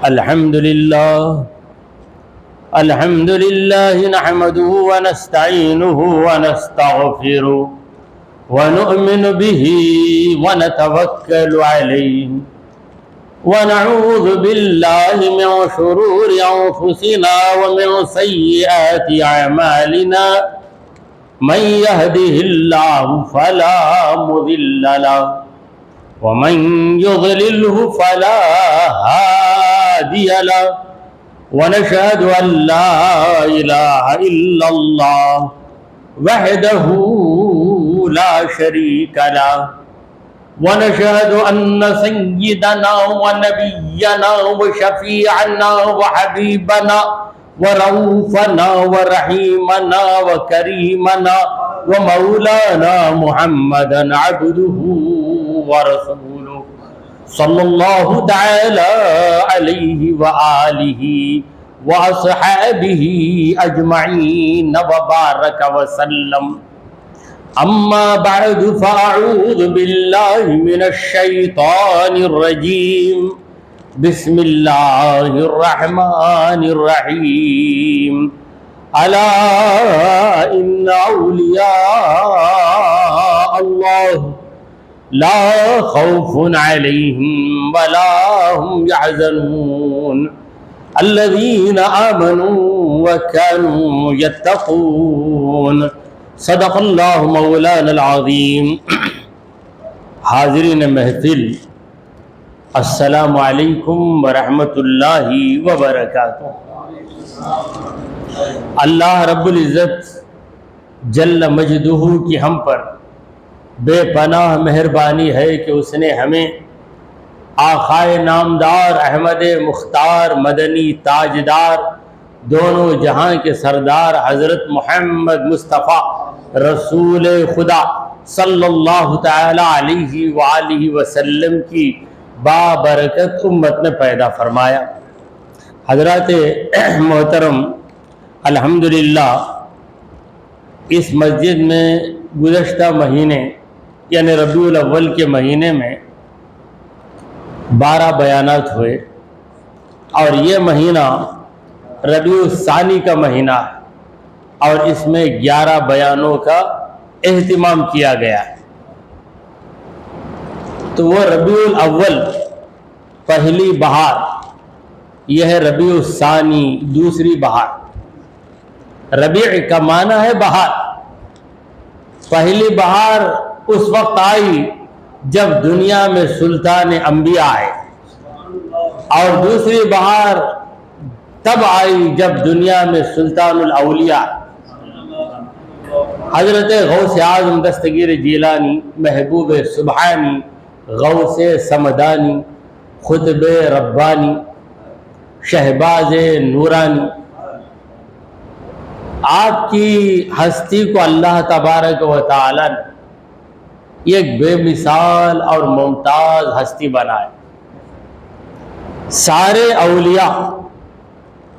الحمد لله نحمده ونستعينه ونستغفره ونؤمن به ونتوكل عليه ونعوذ بالله من شرور أنفسنا ومن سيئات أعمالنا من يهده الله فلا مضل له ومن يضلله فلا هادي له ونشهد أن لا إله إلا الله وحده لا شريك له ونشهد أن سيدنا ونبينا وشفيعنا وحبيبنا ورؤوفنا ورحيمنا وكريمنا ومولانا محمدا عبده ورسوله صلى الله تعالى عليه وآله وأصحابه أجمعين وبارك وسلم. أما بعد فأعوذ بالله من الشيطان الرجيم. بسم الله الرحمن الرحيم. ألا إن أولياء الله لا خوف عليهم ولا هم يحزنون الذين آمنوا وكانوا يتقون. صدق اللہ مولانا العظیم. حاضرین محفل، السلام علیکم ورحمۃ اللہ وبرکاتہ. اللہ رب العزت جل مجدہ کی ہم پر بے پناہ مہربانی ہے کہ اس نے ہمیں آقائے نامدار احمد مختار مدنی تاجدار دونوں جہاں کے سردار حضرت محمد مصطفیٰ رسول خدا صلی اللہ تعالی علیہ وآلہ وسلم کی بابرکت امت میں پیدا فرمایا. حضرات محترم، الحمدللہ اس مسجد میں گزشتہ مہینے یعنی ربیع الاول کے مہینے میں 12 بیانات ہوئے اور یہ مہینہ ربیع الثانی کا مہینہ ہے اور اس میں 11 بیانوں کا اہتمام کیا گیا ہے. تو وہ ربیع الاول پہلی بہار، یہ ہے ربیع الثانی دوسری بہار. ربیع کا معنی ہے بہار. پہلی بہار اس وقت آئی جب دنیا میں سلطان انبیاء آئے اور دوسری بہار تب آئی جب دنیا میں سلطان الاولیاء. حضرت غوث اعظم دستگیر جیلانی، محبوب سبحانی، غوث سمدانی، خطب ربانی، شہباز نورانی، آپ کی ہستی کو اللہ تبارک و تعالی نے ایک بے مثال اور ممتاز ہستی بنائے. سارے اولیاء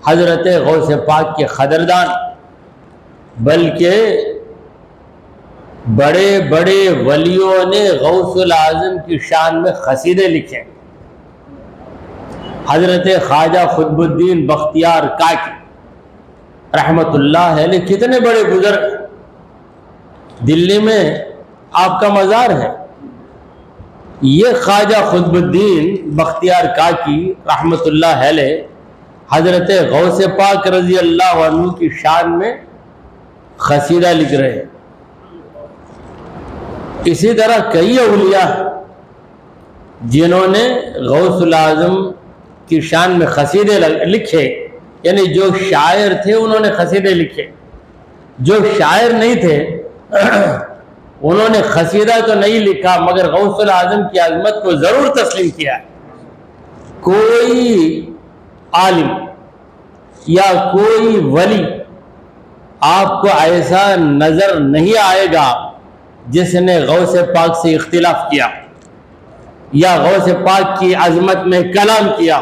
حضرت غوث پاک کے قدردان، بلکہ بڑے بڑے ولیوں نے غوث الاعظم کی شان میں قصیدے لکھے. حضرت خواجہ قطب الدین بختیار کاکی رحمت اللہ علیہ کتنے بڑے بزرگ. دلی میں آپ کا مزار ہے. یہ خواجہ قطب الدین بختیار کاکی رحمت اللہ علیہ حضرت غوث پاک رضی اللہ عنہ کی شان میں قصیدہ لکھ رہے ہیں. اسی طرح کئی اولیاء جنہوں نے غوث الاعظم کی شان میں قصیدے لکھے، یعنی جو شاعر تھے انہوں نے قصیدے لکھے، جو شاعر نہیں تھے انہوں نے قصیدہ تو نہیں لکھا مگر غوث الاعظم کی عظمت کو ضرور تسلیم کیا. کوئی عالم یا کوئی ولی آپ کو ایسا نظر نہیں آئے گا جس نے غوث پاک سے اختلاف کیا یا غوث پاک کی عظمت میں کلام کیا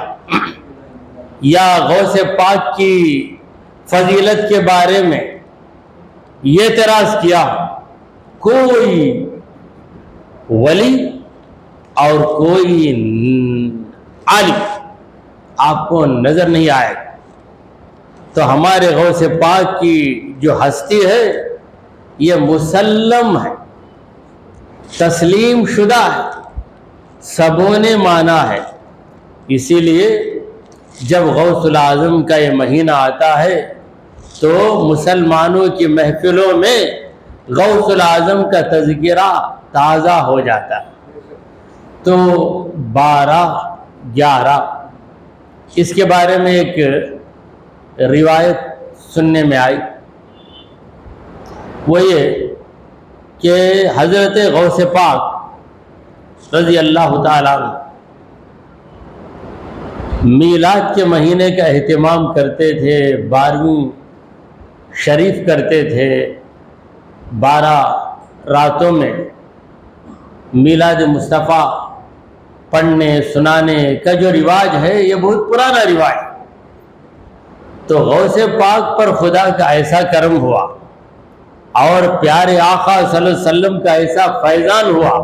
یا غوث پاک کی فضیلت کے بارے میں یہ اعتراض کیا. کوئی ولی اور کوئی عالی آپ کو نظر نہیں آئے گا۔ تو ہمارے غوث پاک کی جو ہستی ہے یہ مسلم ہے، تسلیم شدہ ہے، سبوں نے مانا ہے۔ اسی لیے جب غوث العظم کا یہ مہینہ آتا ہے تو مسلمانوں کی محفلوں میں غوث العظم کا تذکرہ تازہ ہو جاتا ہے۔ تو 12/11 اس کے بارے میں ایک روایت سننے میں آئی، وہ یہ کہ حضرت غوث پاک رضی اللہ تعالیٰ عنہ میلاد کے مہینے کا اہتمام کرتے تھے، 12ویں شریف کرتے تھے۔ 12 راتوں میں میلاد مصطفیٰ پڑھنے سنانے کا جو رواج ہے یہ بہت پرانا رواج ہے۔ تو غوث پاک پر خدا کا ایسا کرم ہوا اور پیارے آقا صلی اللہ علیہ وسلم کا ایسا فیضان ہوا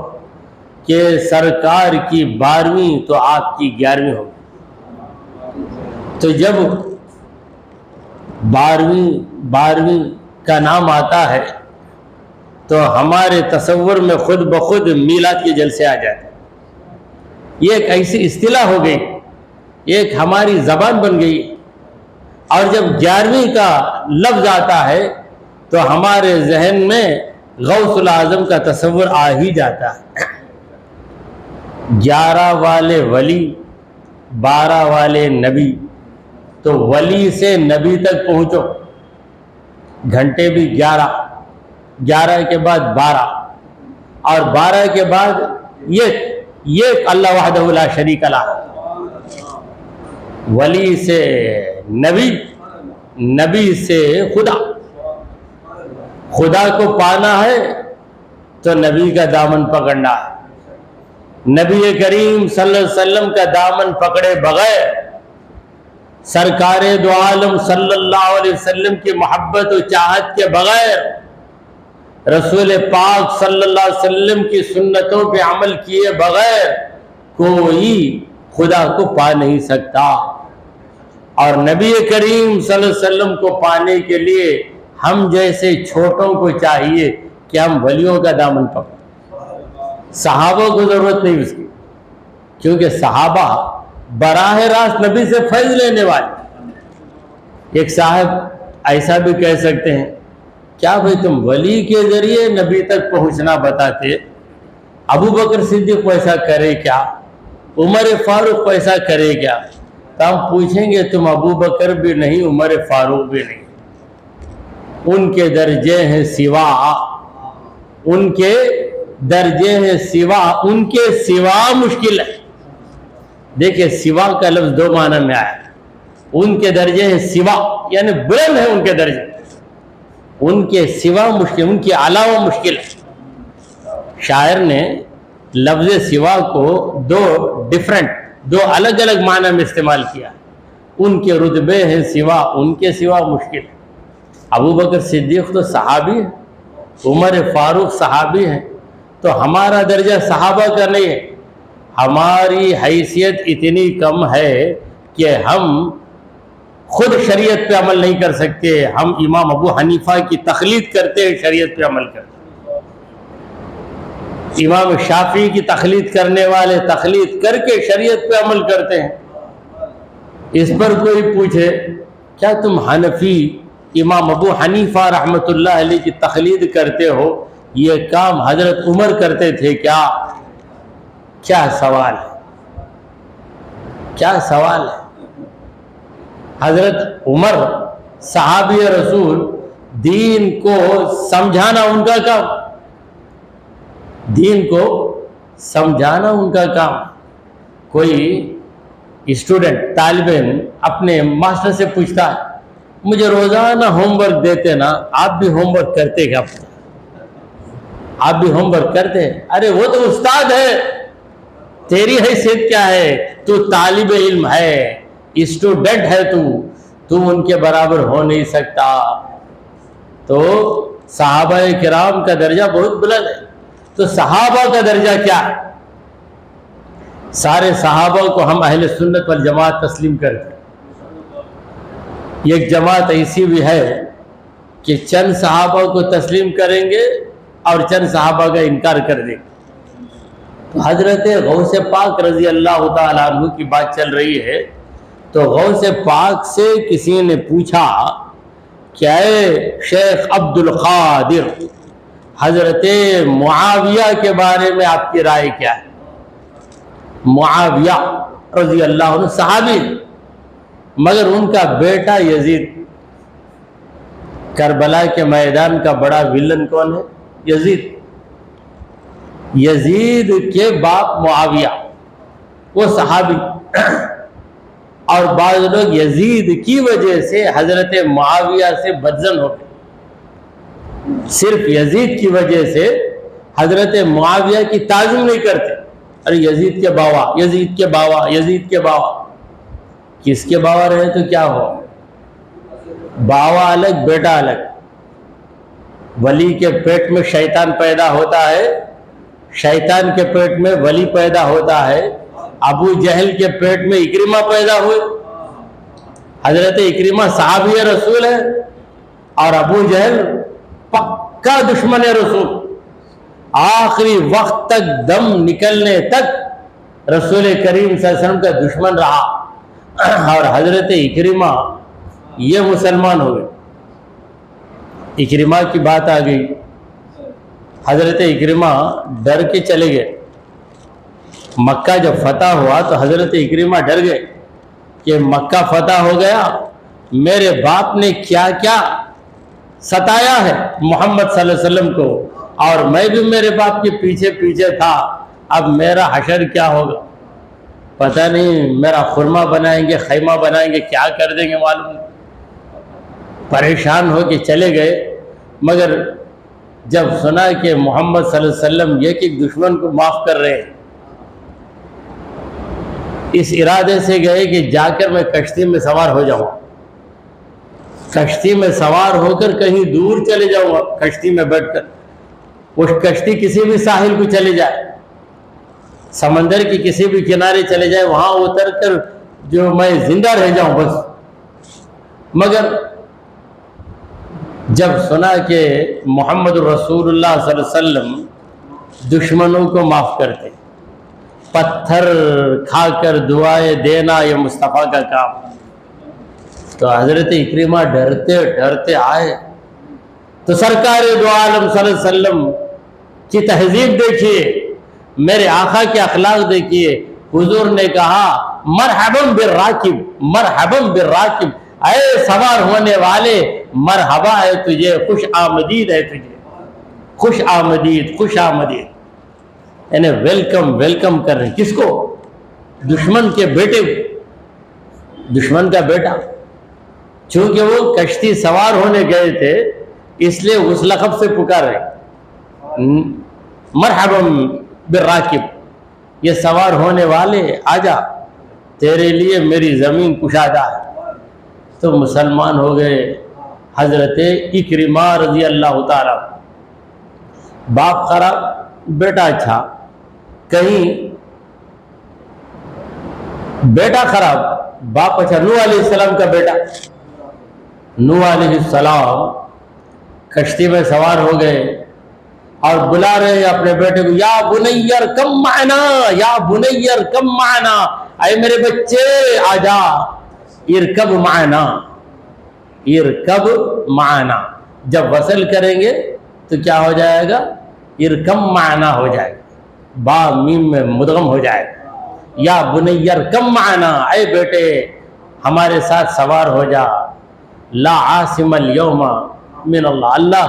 کہ سرکار کی 12ویں تو آپ کی 11ویں ہوگی۔ تو جب 12ویں کا نام آتا ہے تو ہمارے تصور میں خود بخود میلاد کے جلسے آ جاتے ہیں۔ یہ ایک ایسی اصطلاح ہو گئی، ایک ہماری زبان بن گئی، اور جب 11ویں کا لفظ آتا ہے تو ہمارے ذہن میں غوث العظم کا تصور آ ہی جاتا ہے۔ 11 والے ولی، 12 والے نبی، تو ولی سے نبی تک پہنچو، گھنٹے بھی 11، 11 کے بعد 12، اور 12 کے بعد یہ اللہ وحدہ لا شریک لہ، ولی سے نبی، نبی سے خدا۔ خدا کو پانا ہے تو نبی کا دامن پکڑنا ہے۔ نبی کریم صلی اللہ علیہ وسلم کا دامن پکڑے بغیر، سرکار دو عالم صلی اللہ علیہ وسلم کی محبت و چاہت کے بغیر، رسول پاک صلی اللہ علیہ وسلم کی سنتوں پہ عمل کیے بغیر کوئی خدا کو پا نہیں سکتا۔ اور نبی کریم صلی اللہ علیہ وسلم کو پانے کے لیے ہم جیسے چھوٹوں کو چاہیے کہ ہم ولیوں کا دامن پکڑیں۔ صحابہ کو ضرورت نہیں اس کی، کیونکہ صحابہ براہ راست نبی سے فیض لینے والے۔ ایک صاحب ایسا بھی کہہ سکتے ہیں، کیا بھئی تم ولی کے ذریعے نبی تک پہنچنا بتاتے؟ ابو بکر صدیق کو ایسا کرے کیا؟ عمر فاروق کو ایسا کرے کیا؟ تو ہم پوچھیں گے تم ابو بکر بھی نہیں، عمر فاروق بھی نہیں، ان کے درجے ہیں سوا، ان کے درجے ہیں سوا، ان کے سوا مشکل ہے۔ دیکھیں سوا کا لفظ 2 معنی میں آیا، ان کے درجے ہیں سوا یعنی بلند ہے ان کے درجے، ان کے سوا مشکل، ان کے علاوہ مشکل ہے۔ شاعر نے لفظ سوا کو 2 الگ الگ معنی میں استعمال کیا، ان کے رتبے ہیں سوا، ان کے سوا مشکل ہے۔ ابو بکر صدیق تو صحابی ہے، عمر فاروق صحابی ہیں، تو ہمارا درجہ صحابہ کا نہیں ہے۔ ہماری حیثیت اتنی کم ہے کہ ہم خود شریعت پہ عمل نہیں کر سکتے، ہم امام ابو حنیفہ کی تقلید کرتے ہیں، شریعت پہ عمل کرتے ہیں۔ امام شافعی کی تقلید کرنے والے تقلید کر کے شریعت پہ عمل کرتے ہیں۔ اس پر کوئی پوچھے کیا تم حنفی امام ابو حنیفہ رحمۃ اللہ علیہ کی تقلید کرتے ہو، یہ کام حضرت عمر کرتے تھے کیا؟ کیا سوال ہے، کیا سوال ہے۔ حضرت عمر صحابی رسول، دین کو سمجھانا ان کا کام، دین کو سمجھانا ان کا کام۔ کوئی اسٹوڈنٹ، طالب علم اپنے ماسٹر سے پوچھتا ہے مجھے روزانہ ہوم ورک دیتے نا، آپ بھی ہوم ورک کرتے کیا؟ آپ بھی ہوم ورک کرتے؟ ارے وہ تو استاد ہے، تیری حیثیت کیا ہے؟ تو طالب علم ہے، اسٹوڈنٹ ہے، تو ان کے برابر ہو نہیں سکتا۔ تو صحابہ کرام کا درجہ بہت بلند ہے۔ تو صحابہ کا درجہ کیا ہے؟ سارے صحابہ کو ہم اہل سنت والجماعت تسلیم کرتے ہیں۔ ایک جماعت ایسی بھی ہے کہ چند صحابہ کو تسلیم کریں گے اور چند صحابہ کا انکار کر دیں گے۔ تو حضرت غوث پاک رضی اللہ تعالیٰ عنہ کی بات چل رہی ہے، تو غوث پاک سے کسی نے پوچھا کہ اے شیخ عبد القادر، حضرت معاویہ کے بارے میں آپ کی رائے کیا ہے؟ معاویہ رضی اللہ عنہ صحابی، مگر ان کا بیٹا یزید، کربلا کے میدان کا بڑا ویلن کون ہے؟ یزید۔ یزید کے باپ معاویہ، وہ صحابی، اور بعض لوگ یزید کی وجہ سے حضرت معاویہ سے بدظن ہو گئے، صرف یزید کی وجہ سے حضرت معاویہ کی تعظیم نہیں کرتے۔ ارے یزید کے باوا، یزید کے باوا، یزید کے باوا، کس کے باوا رہے تو کیا ہو؟ باوا الگ بیٹا الگ۔ ولی کے پیٹ میں شیطان پیدا ہوتا ہے، شیطان کے پیٹ میں ولی پیدا ہوتا ہے۔ ابو جہل کے پیٹ میں اکرمہ پیدا ہوئے۔ حضرت اکرمہ صحابی رسول ہے اور ابو جہل پکا دشمن رسول، آخری وقت تک دم نکلنے تک رسول کریم صلی اللہ علیہ وسلم کا دشمن رہا، اور حضرت اکرمہ یہ مسلمان ہوئے۔ اکرمہ کی بات آ گئی، حضرت اکرمہ ڈر کے چلے گئے۔ مکہ جب فتح ہوا تو حضرت اکرمہ ڈر گئے کہ مکہ فتح ہو گیا، میرے باپ نے کیا کیا ستایا ہے محمد صلی اللہ علیہ وسلم کو، اور میں بھی میرے باپ کے پیچھے پیچھے تھا، اب میرا حشر کیا ہوگا؟ پتہ نہیں، میرا خرمہ بنائیں گے، خیمہ بنائیں گے، کیا کر دیں گے معلوم نہیں۔ پریشان ہو کے چلے گئے، مگر جب سنا کہ محمد صلی اللہ علیہ وسلم ایک دشمن کو معاف کر رہے ہیں، اس ارادے سے گئے کہ جا کر میں کشتی میں سوار ہو جاؤں، کشتی میں سوار ہو کر کہیں دور چلے جاؤں گا، کشتی میں بیٹھ کر، وہ کشتی کسی بھی ساحل کو چلے جائے، سمندر کی کسی بھی کنارے چلے جائے، وہاں اتر کر جو میں زندہ رہ جاؤں بس۔ مگر جب سنا کہ محمد رسول اللہ صلی اللہ علیہ وسلم دشمنوں کو معاف کرتے، پتھر کھا کر دعائیں دینا یہ مصطفیٰ کا کام، تو حضرت اکرمہ ڈرتے ڈرتے آئے تو سرکار دو عالم صلی اللہ علیہ وسلم کی تہذیب دیکھیے، میرے آقا کے اخلاق دیکھیے۔ حضور نے کہا مرحبا بالراکب، مرحبا بالراکب، اے سوار ہونے والے مرحبا ہے تجھے، خوش آمدید ہے تجھے، خوش آمدید، خوش آمدید، یعنی ویلکم ویلکم کر رہے ہیں۔ کس کو؟ دشمن کے بیٹے کو، دشمن کا بیٹا، چونکہ وہ کشتی سوار ہونے گئے تھے اس لیے اس لقب سے پکار رہے، مرحبا بالراکب، یہ سوار ہونے والے آجا، تیرے لیے میری زمین کشادہ ہے۔ تو مسلمان ہو گئے حضرت اکرمہ رضی اللہ تعالیٰ۔ باپ خراب بیٹا اچھا، کہیں بیٹا خراب باپ اچھا۔ نوح علیہ السلام کا بیٹا، نوح علیہ السلام کشتی میں سوار ہو گئے اور بلا رہے ہیں اپنے بیٹے کو، یا بنیر کم معنا، یا بنیر کم معنا، اے میرے بچے آجا، ارکب معنا، ارکب معنا۔ جب وصل کریں گے تو کیا ہو جائے گا؟ ارکم معنا ہو جائے گا، با میم میں مدغم ہو جائے گا۔ یا بنیر کم معنا، اے بیٹے ہمارے ساتھ سوار ہو جا، لا عاصم اليوم من اللہ،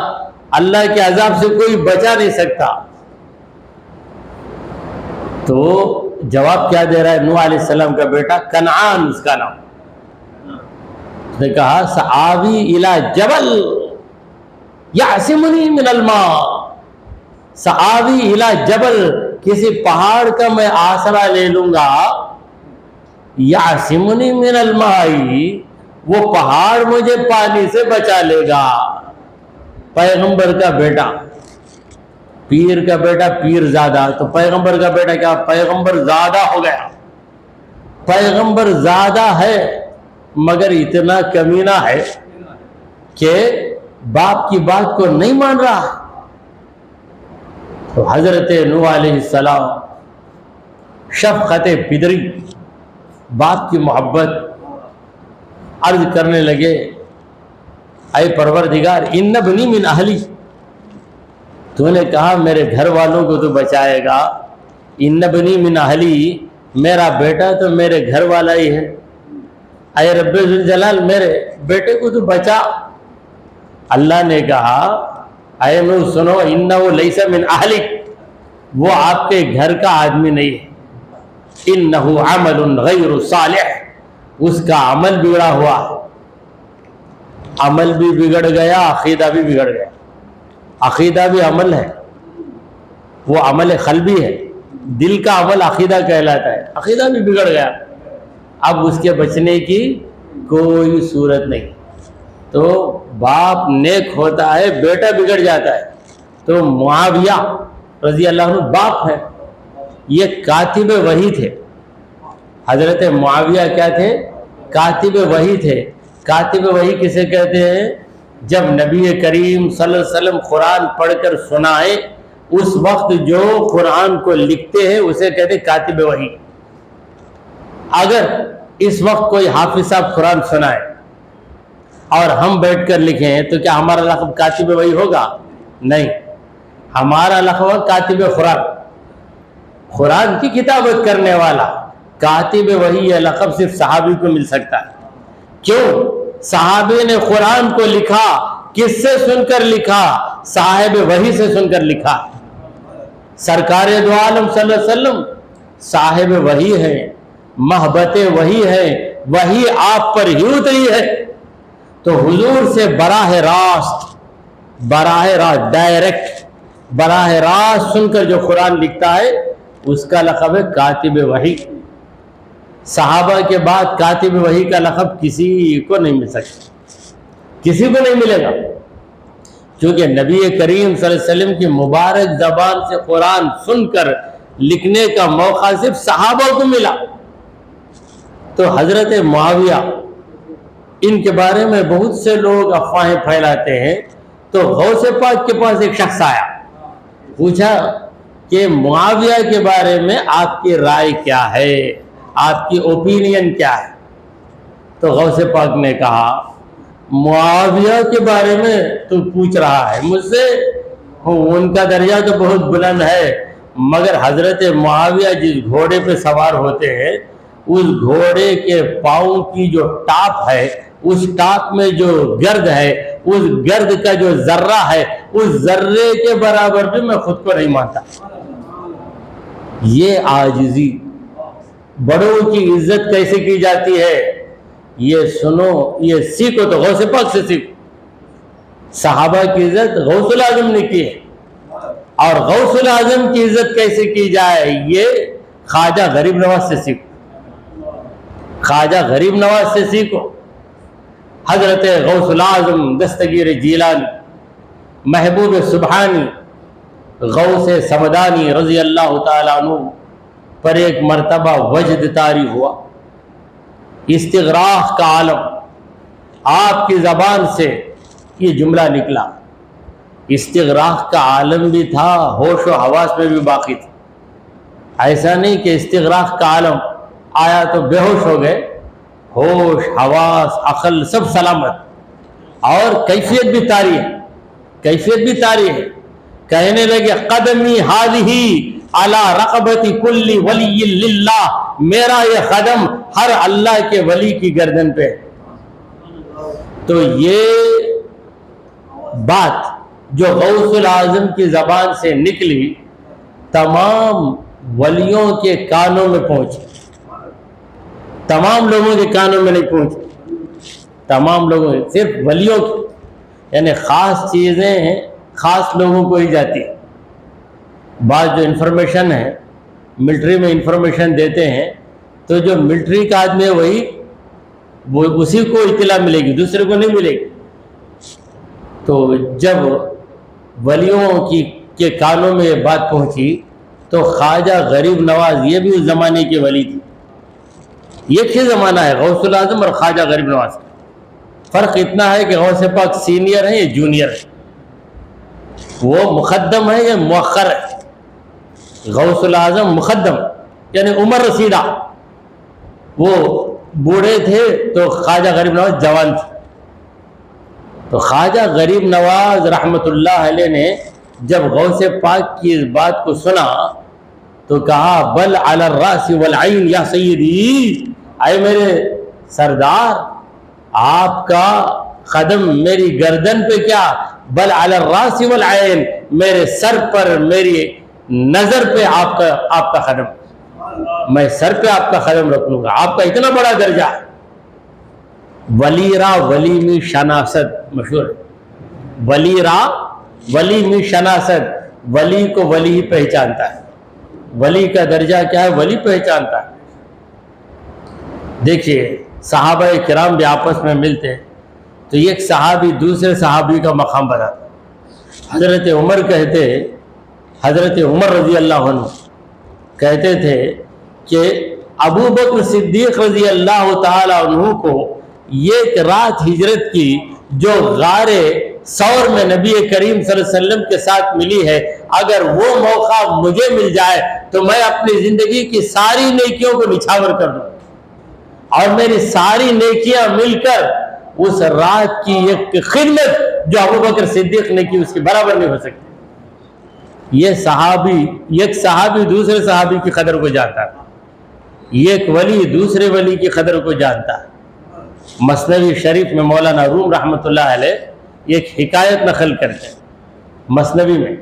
اللہ کے عذاب سے کوئی بچا نہیں سکتا۔ تو جواب کیا دے رہا ہے نوح علیہ السلام کا بیٹا؟ کنعان اس کا نام، اس نے کہا سآوی الی جبل یعصمنی من الماء، سآوی الی جبل، کسی پہاڑ کا میں آسرا لے لوں گا، یعصمنی من الماء، وہ پہاڑ مجھے پانی سے بچا لے گا۔ پیغمبر کا بیٹا، پیر کا بیٹا پیر زادہ، تو پیغمبر کا بیٹا کیا پیغمبر زادہ ہو گیا۔ پیغمبر زادہ ہے مگر اتنا کمینہ ہے کہ باپ کی بات کو نہیں مان رہا۔ تو حضرت نوح علیہ السلام شفقت پدری، باپ کی محبت، عرض کرنے لگے اے پروردگار ان ابنی من اہلی، تو نے کہا میرے گھر والوں کو تو بچائے گا، ان ابنی من اہلی، میرا بیٹا تو میرے گھر والا ہی ہے، اے رب ذوالجلال میرے بیٹے کو تو بچا۔ اللہ نے کہا اے نوح سنو، انہ لیس من اہلک، وہ آپ کے گھر کا آدمی نہیں ہے، انہ عمل غیر صالح، اس کا عمل بگڑا ہوا، عمل بھی بگڑ گیا، عقیدہ بھی بگڑ گیا۔ عقیدہ بھی عمل ہے، وہ عمل قلبی ہے، دل کا عمل عقیدہ کہلاتا ہے، عقیدہ بھی بگڑ گیا، اب اس کے بچنے کی کوئی صورت نہیں۔ تو باپ نیک ہوتا ہے، بیٹا بگڑ جاتا ہے۔ تو معاویہ رضی اللہ عنہ باپ ہے، یہ کاتب وحی تھے۔ حضرت معاویہ کیا تھے؟ کاتب وحی تھے۔ کاتب وحی کسے کہتے ہیں؟ جب نبی کریم صلی اللہ علیہ وسلم قرآن پڑھ کر سنائے، اس وقت جو قرآن کو لکھتے ہیں اسے کہتے ہیں کاتب وحی۔ اگر اس وقت کوئی حافظ صاحب قرآن سنائے اور ہم بیٹھ کر لکھیں تو کیا ہمارا لقب کاتب وحی ہوگا؟ نہیں، ہمارا لقب کاتب قرآن، قرآن کی کتابت کرنے والا۔ کاتب وحی یہ لقب صرف صحابی کو مل سکتا ہے۔ کیوں؟ صحابی نے قرآن کو لکھا، کس سے سن کر لکھا؟ صاحب وحی سے سن کر لکھا۔ سرکار دو عالم صلی اللہ علیہ وسلم صاحب وحی ہے، محبت وحی ہے، وحی آپ پر ہی اتری ہے۔ تو حضور سے براہ راست ڈائریکٹ براہ راست سن کر جو قرآن لکھتا ہے اس کا لقب ہے کاتب وحی۔ صحابہ کے بعد کاتب وحی کا لقب کسی کو نہیں مل سکتا، کسی کو نہیں ملے گا، کیونکہ نبی کریم صلی اللہ علیہ وسلم کی مبارک زبان سے قرآن سن کر لکھنے کا موقع صرف صحابہ کو ملا۔ تو حضرت معاویہ، ان کے بارے میں بہت سے لوگ افواہیں پھیلاتے ہیں۔ تو غوث پاک کے پاس ایک شخص آیا، پوچھا کہ معاویہ کے بارے میں آپ کی رائے کیا ہے، آپ کی اوپینین کیا ہے؟ تو غوث پاک نے کہا معاویہ کے بارے میں تو پوچھ رہا ہے مجھ سے، ان کا درجہ تو بہت بلند ہے، مگر حضرت معاویہ جس گھوڑے پہ سوار ہوتے ہیں اس گھوڑے کے پاؤں کی جو ٹاپ ہے، اس ٹاپ میں جو گرد ہے، اس گرد کا جو ذرہ ہے، اس ذرے کے برابر بھی میں خود کو نہیں مانتا۔ یہ عاجزی، بڑوں کی عزت کیسے کی جاتی ہے یہ سنو، یہ سیکھو، تو غوث پاک سے سیکھو۔ صحابہ کی عزت غوث الاعظم نے کی ہے، اور غوث الاعظم کی عزت کیسے کی جائے یہ خواجہ غریب نواز سے سیکھو، خواجہ غریب نواز سے سیکھو۔ حضرت غوث الاعظم دستگیر جیلانی، محبوب سبحانی، غوث سمدانی رضی اللہ تعالیٰ عنہ پر ایک مرتبہ وجد طاری ہوا، استغراق کا عالم، آپ کی زبان سے یہ جملہ نکلا، استغراق کا عالم بھی تھا، ہوش و حواس میں بھی باقی تھا۔ ایسا نہیں کہ استغراق کا عالم آیا تو بے ہوش ہو گئے، ہوش، حواس، عقل سب سلامت، اور کیفیت بھی طاری ہے، کیفیت بھی طاری ہے۔ کہنے لگے قدمی ہذہ علی رقبت کل ولی للہ، میرا یہ قدم ہر اللہ کے ولی کی گردن پہ۔ تو یہ بات جو غوث الاعظم کی زبان سے نکلی تمام ولیوں کے کانوں میں پہنچی، تمام لوگوں کے کانوں میں نہیں پہنچی، تمام لوگوں، صرف ولیوں کی، یعنی خاص چیزیں خاص لوگوں کو ہی جاتی ہے۔ بعض جو انفارمیشن ہے، ملٹری میں انفارمیشن دیتے ہیں تو جو ملٹری کا آدمی ہے وہ اسی کو اطلاع ملے گی، دوسرے کو نہیں ملے گی۔ تو جب ولیوں کی کے کانوں میں یہ بات پہنچی تو خواجہ غریب نواز یہ بھی اس زمانے کے ولی تھے. ایک ہی زمانہ ہے غوث الاعظم اور خواجہ غریب نواز کا. فرق اتنا ہے کہ غوث پاک سینئر ہے یا جونیئر ہے, وہ مقدم ہے یا مؤخر ہے. غوث الاعظم مقدم یعنی عمر رسیدہ, وہ بوڑھے تھے تو خواجہ غریب نواز جوان تھے. تو خواجہ غریب نواز رحمۃ اللہ علیہ نے جب غوث پاک کی اس بات کو سنا تو کہا بل علی الراس والعین یا سیدی, اے میرے سردار آپ کا قدم میری گردن پہ کیا, بل علی الراس والعین میرے سر پر میری نظر پہ آپ کا قدم, میں سر پہ آپ کا قدم رکھ لوں گا. آپ کا اتنا بڑا درجہ ہے. ولی را ولی می شناست مشہور ہے. ولی را ولی می شناست, ولی کو ولی ہی پہچانتا ہے. ولی کا درجہ کیا ہے, ولی پہچانتا ہے. دیکھیے صحابہ کرام بھی آپس میں ملتے تو ایک صحابی دوسرے صحابی کا مقام بتاتا. حضرت عمر کہتے, حضرت عمر رضی اللہ عنہ کہتے تھے کہ ابو بکر صدیق رضی اللہ تعالی عنہ کو ایک رات ہجرت کی جو غار ثور میں نبی کریم صلی اللہ علیہ وسلم کے ساتھ ملی ہے, اگر وہ موقع مجھے مل جائے تو میں اپنی زندگی کی ساری نیکیوں کو نچھاور کر دوں, اور میری ساری نیکیاں مل کر اس رات کی ایک خدمت جو ابو بکر صدیق نے کی اس کے برابر نہیں ہو سکتی. یہ صحابی, ایک صحابی دوسرے صحابی کی قدر کو جانتا ہے, ایک ولی دوسرے ولی کی قدر کو جانتا ہے. مثنوی شریف میں مولانا روم رحمۃ اللہ علیہ ایک حکایت نقل کرتے ہیں مثنوی میں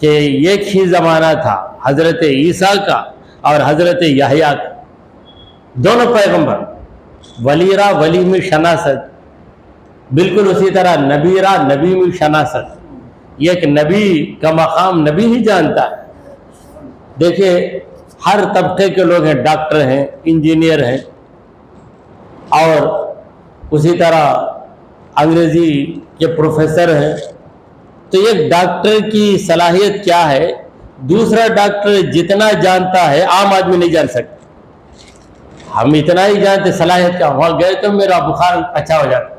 کہ ایک ہی زمانہ تھا حضرت عیسیٰ کا اور حضرت یحییٰ کا, دونوں پیغمبر. ولی را ولی میں شناست, بالکل اسی طرح نبی را نبی میں شناست. ایک نبی کا مقام نبی ہی جانتا ہے. دیکھیے ہر طبقے کے لوگ ہیں, ڈاکٹر ہیں, انجینئر ہیں, اور اسی طرح انگریزی کے پروفیسر ہیں. تو ایک ڈاکٹر کی صلاحیت کیا ہے, دوسرا ڈاکٹر جتنا جانتا ہے عام آدمی نہیں جان سکتا. ہم اتنا ہی جانتے صلاحیت کیا, وہاں گئے تو میرا بخار اچھا ہو جاتا,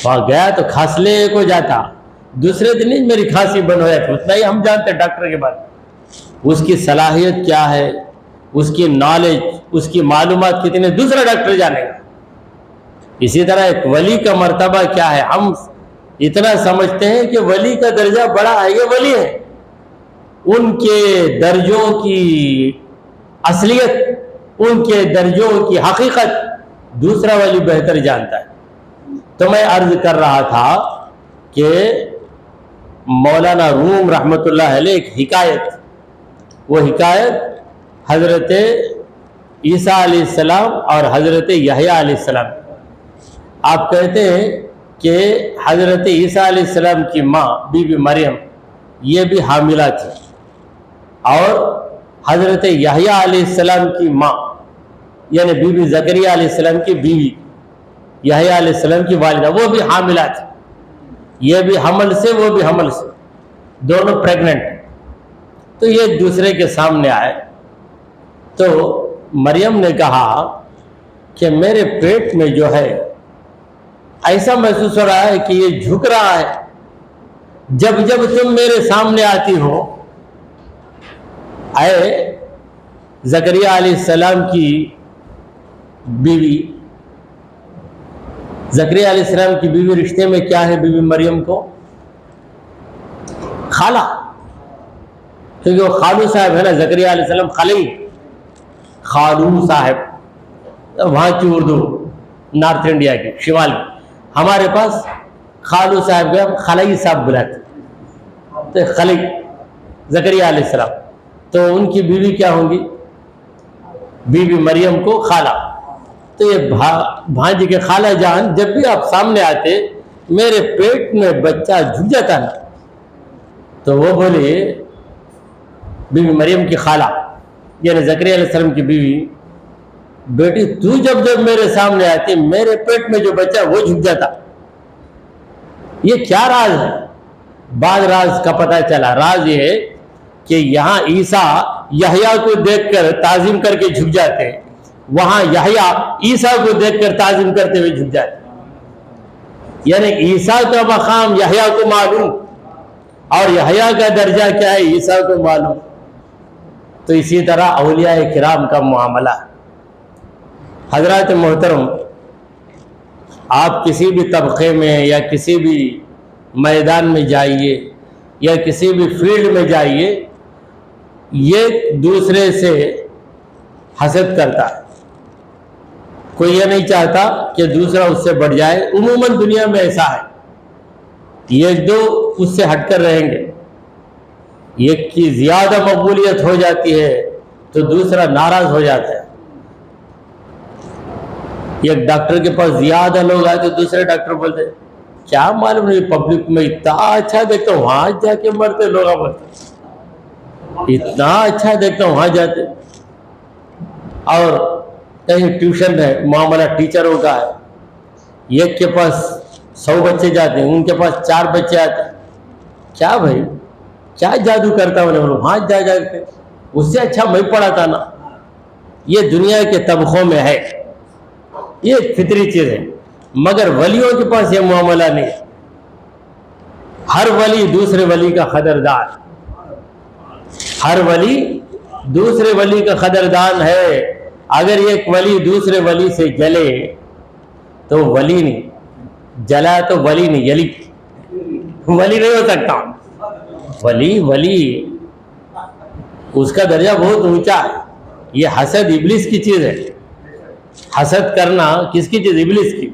وہاں گیا تو کھانسلے ایک ہو جاتا, دوسرے دن ہی میری کھانسی بند ہو جاتی. اتنا ہی ہم جانتے ڈاکٹر کے بارے میں. اس کی صلاحیت کیا ہے, اس کی نالج, اس کی معلومات کتنے, دوسرا ڈاکٹر جانے گا. اسی طرح ایک ولی کا مرتبہ کیا ہے, ہم اتنا سمجھتے ہیں کہ ولی کا درجہ بڑا ہے, یہ ولی ہے. ان کے درجوں کی اصلیت, ان کے درجوں کی حقیقت دوسرا ولی بہتر جانتا ہے. تو میں عرض کر رہا تھا کہ مولانا روم رحمۃ اللہ علیہ ایک حکایت, وہ حکایت حضرت عیسیٰ علیہ السلام اور حضرت یحییٰ علیہ السلام. آپ کہتے ہیں کہ حضرت عیسیٰ علیہ السلام کی ماں بی بی مریم یہ بھی حاملہ تھی, اور حضرت یحییٰ علیہ السلام کی ماں یعنی بی بی زکریا علیہ السلام کی بیوی یحییٰ علیہ السلام کی والدہ وہ بھی حاملہ تھی. یہ بھی حمل سے وہ بھی حمل سے, دونوں پریگننٹ. تو یہ ایک دوسرے کے سامنے آئے تو مریم نے کہا کہ میرے پیٹ میں جو ہے ایسا محسوس ہو رہا ہے کہ یہ جھک رہا ہے جب جب تم میرے سامنے آتی ہو. اے زکریا علیہ السلام کی بیوی, زکریا علیہ السلام کی بیوی رشتے میں کیا ہے بی بی مریم کو, خالہ, کیونکہ وہ خالو صاحب ہے نا, زکریا علیہ السلام خالی خالو صاحب, وہاں کی اردو نارتھ انڈیا کی شمال کی. ہمارے پاس خالو صاحب گئے خلائی صاحب بلاتے, تو خلی زکریا علیہ السلام, تو ان کی بیوی کیا ہوں گی, بی بی مریم کو خالہ. تو یہ بھانجی کے خالہ جان جب بھی آپ سامنے آتے میرے پیٹ میں بچہ جھک جاتا نا, تو وہ بولے بی بی مریم کی خالہ یعنی زکریا علیہ السلام کی بیوی, بیٹی تو جب جب میرے سامنے آتی میرے پیٹ میں جو بچہ وہ جھک جاتا, یہ کیا راز ہے. بعد راز کا پتہ چلا. راز یہ ہے کہ یہاں عیسیٰ یحییٰ کو دیکھ کر تعظیم کر کے جھک جاتے ہیں, وہاں یحییٰ عیسیٰ کو دیکھ کر تعظیم کرتے ہوئے جھک جاتے ہیں. یعنی عیسیٰ کا مقام یحییٰ کو معلوم اور یحییٰ کا درجہ کیا ہے عیسیٰ کو معلوم. تو اسی طرح اولیاء کرام کا معاملہ. حضرات محترم, آپ کسی بھی طبقے میں یا کسی بھی میدان میں جائیے یا کسی بھی فیلڈ میں جائیے, یہ دوسرے سے حسد کرتا ہے. کوئی یہ نہیں چاہتا کہ دوسرا اس سے بڑھ جائے. عموماً دنیا میں ایسا ہے, یہ دو اس سے ہٹ کر رہیں گے. ایک کی زیادہ مقبولیت ہو جاتی ہے تو دوسرا ناراض ہو جاتا ہے. ایک ڈاکٹر کے پاس زیادہ لوگ آئے تو دوسرے ڈاکٹر بولتے کیا معلوم نہیں, پبلک میں اتنا اچھا دیکھتا ہوں وہاں جا کے مرتے لوگ, مرتے اتنا اچھا دیکھتا ہوں وہاں جاتے. اور کہیں ٹیوشن ہے, معاملہ ٹیچروں کا ہے, ایک کے پاس 100 بچے جاتے ہیں, ان کے پاس 4 بچے آتے ہیں. کیا بھائی کیا جادو کرتا ہوں, وہاں جا کے اس سے اچھا میں پڑھاتا نا. یہ دنیا کے طبقوں میں ہے, یہ ایک فطری چیز ہے. مگر ولیوں کے پاس یہ معاملہ نہیں. ہر ولی دوسرے ولی کا قدردان, ہر ولی دوسرے ولی کا قدردان ہے. اگر ایک ولی دوسرے ولی سے جلے تو ولی نہیں, جلا تو ولی نہیں, ولی نہیں ہو سکتا. ولی اس کا درجہ بہت اونچا ہے. یہ حسد ابلیس کی چیز ہے. حسد کرنا کس کی چیز؟ ابلیس کی.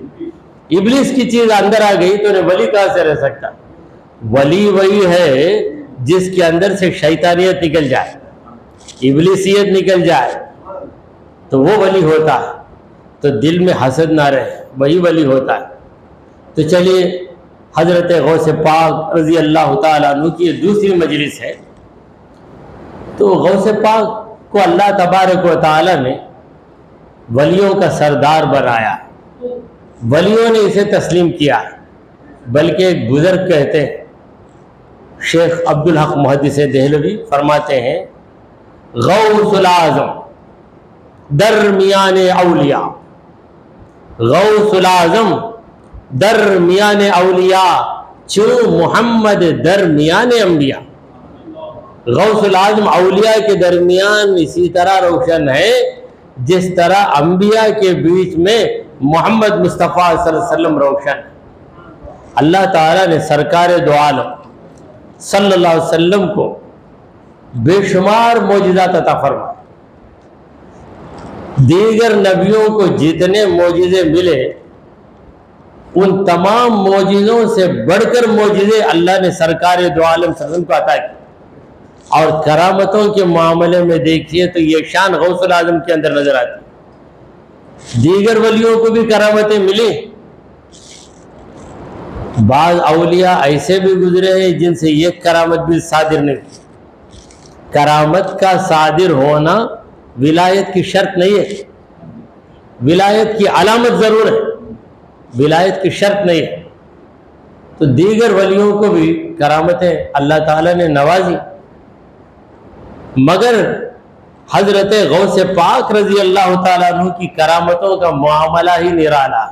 ابلیس کی چیز اندر آ گئی تو ولی کہاں سے رہ سکتا؟ ولی وہی ہے جس کے اندر سے شیطانیت نکل جائے, ابلیسیت نکل جائے تو وہ ولی ہوتا ہے. تو دل میں حسد نہ رہے وہی ولی ہوتا ہے. تو چلیے حضرت غوث پاک رضی اللہ تعالیٰ عنہ کی دوسری مجلس ہے. تو غوث پاک کو اللہ تبارک و تعالیٰ نے ولیوں کا سردار بنایا, ولیوں نے اسے تسلیم کیا. بلکہ ایک بزرگ کہتے ہیں, شیخ عبدالحق محدث دہلوی فرماتے ہیں, غوث الاعظم درمیان اولیاء, غوث الاعظم درمیان اولیاء چون محمد درمیان انبیاء. غوث الاعظم اولیاء کے درمیان اسی طرح روشن ہے جس طرح انبیاء کے بیچ میں محمد مصطفیٰ صلی اللہ علیہ وسلم روشن. اللہ تعالیٰ نے سرکار دو عالم صلی اللہ علیہ وسلم کو بے شمار معجزات عطا فرمائے. دیگر نبیوں کو جتنے معجزے ملے ان تمام معجزوں سے بڑھ کر معجزے اللہ نے سرکار دو عالم صلی اللہ علیہ وسلم کو عطا کی. اور کرامتوں کے معاملے میں دیکھیے تو یہ شان غوث الاعظم کے اندر نظر آتی. دیگر ولیوں کو بھی کرامتیں ملی. بعض اولیاء ایسے بھی گزرے ہیں جن سے یہ کرامت بھی صادر نہیں. کرامت کا صادر ہونا ولایت کی شرط نہیں ہے, ولایت کی علامت ضرور ہے, ولایت کی شرط نہیں ہے. تو دیگر ولیوں کو بھی کرامتیں اللہ تعالیٰ نے نوازی. مگر حضرت غوث پاک رضی اللہ تعالیٰ عنہ کی کرامتوں کا معاملہ ہی نرالا.